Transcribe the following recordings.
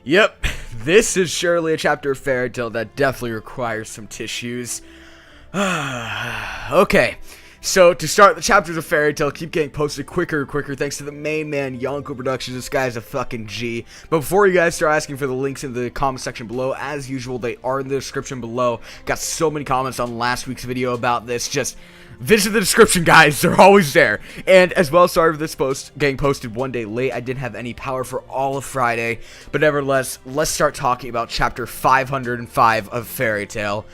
Yep, this is surely a chapter of Fairy Tail that definitely requires some tissues. Okay, so to start, the chapters of Fairy Tail keep getting posted quicker and quicker thanks to the main man, Yonko Productions. This guy's a fucking G. But before you guys start asking for the links in the comment section below, as usual, they are in the description below. Got so many comments on last week's video about this. Just visit the description, guys. They're always there. And as well, sorry for this post getting posted one day late. I didn't have any power for all of Friday. But nevertheless, let's start talking about chapter 505 of Fairy Tail.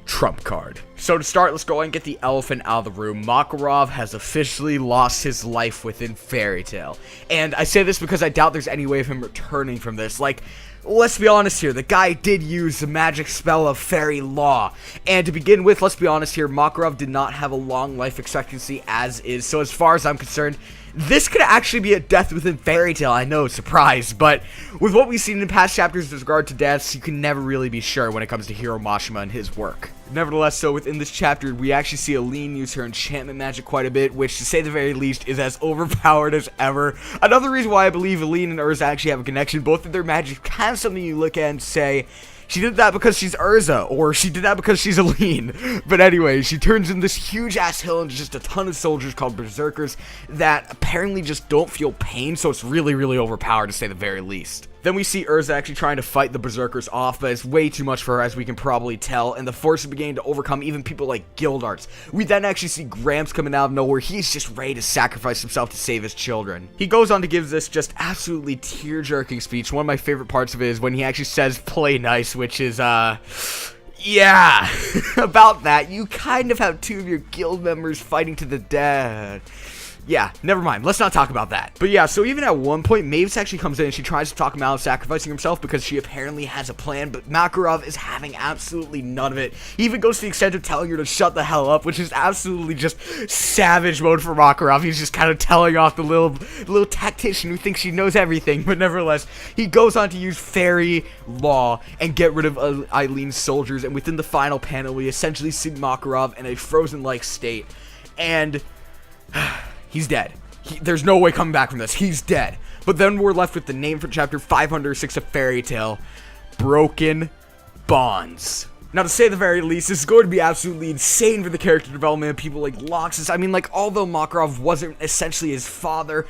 Trump card. So to start, let's go and get the elephant out of the room. Makarov has officially lost his life within Fairy Tail. And I say this because I doubt there's any way of him returning from this. Like, let's be honest here, the guy did use the magic spell of fairy law. And to begin with, let's be honest here, Makarov did not have a long life expectancy as is. So as far as I'm concerned, this could actually be a death within Fairy Tail. I know, surprise, but with what we've seen in past chapters with regard to deaths, you can never really be sure when it comes to Hiro Mashima and his work. Nevertheless, so within this chapter, we actually see E.N.D use her enchantment magic quite a bit, which, to say the very least, is as overpowered as ever. Another reason why I believe E.N.D and Urza actually have a connection, both of their magic kind of something you look at and say, she did that because she's Urza, or she did that because she's E.N.D. But anyway, she turns in this huge-ass hill into just a ton of soldiers called Berserkers that apparently just don't feel pain, so it's really, really overpowered to say the very least. Then we see Urza actually trying to fight the Berserkers off, but it's way too much for her, as we can probably tell, and the force is beginning to overcome even people like Guildarts. We then actually see Gramps coming out of nowhere. He's just ready to sacrifice himself to save his children. He goes on to give this just absolutely tear-jerking speech. One of my favorite parts of it is when he actually says, "Play nice," which is, yeah, about that. You kind of have two of your guild members fighting to the death. Yeah, never mind. Let's not talk about that. But yeah, so even at one point, Mavis actually comes in and she tries to talk him out of sacrificing himself because she apparently has a plan, but Makarov is having absolutely none of it. He even goes to the extent of telling her to shut the hell up, which is absolutely just savage mode for Makarov. He's just kind of telling off the little tactician who thinks she knows everything, but nevertheless, he goes on to use fairy law and get rid of E.N.D's soldiers, and within the final panel, we essentially see Makarov in a frozen-like state, and he's dead. There's no way coming back from this. He's dead. But then we're left with the name for chapter 506 of Fairy Tail, Broken Bonds. Now, to say the very least, this is going to be absolutely insane for the character development of people like Loxus. I mean, like, although Makarov wasn't essentially his father,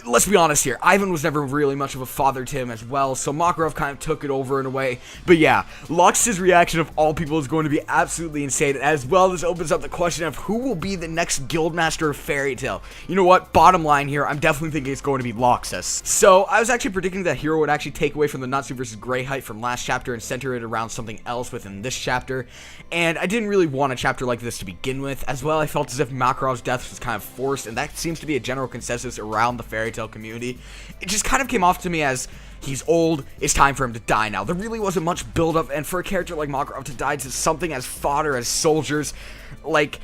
let's be honest here, Ivan was never really much of a father to him as well, so Makarov kind of took it over in a way. But yeah, Loxus' reaction of all people is going to be absolutely insane, as well as opens up the question of who will be the next Guildmaster of Fairy Tail. You know what? Bottom line here, I'm definitely thinking it's going to be Loxus. So, I was actually predicting that Hiro would actually take away from the Natsu vs. Grey height from last chapter and center it around something else within this chapter, and I didn't really want a chapter like this to begin with. As well, I felt as if Makarov's death was kind of forced, and that seems to be a general consensus around the Fairy Tail community. It just kind of came off to me as, he's old, it's time for him to die now. There really wasn't much build-up, and for a character like Makarov to die to something as fodder as soldiers, like,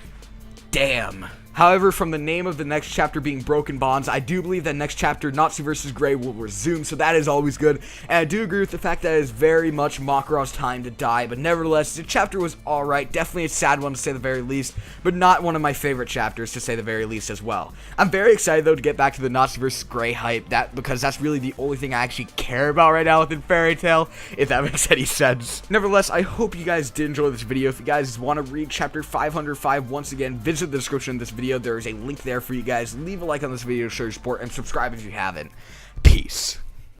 damn. However, from the name of the next chapter being Broken Bonds, I do believe that next chapter, Natsu vs. Grey, will resume, so that is always good. And I do agree with the fact that it is very much Makarov's time to die, but nevertheless, the chapter was alright. Definitely a sad one to say the very least, but not one of my favorite chapters to say the very least as well. I'm very excited, though, to get back to the Natsu vs. Grey hype, because that's really the only thing I actually care about right now within Fairy Tail, if that makes any sense. Nevertheless, I hope you guys did enjoy this video. If you guys want to read chapter 505, once again, visit the description of this video. There is a link there for you guys. Leave a like on this video to show your support, and subscribe if you haven't. Peace.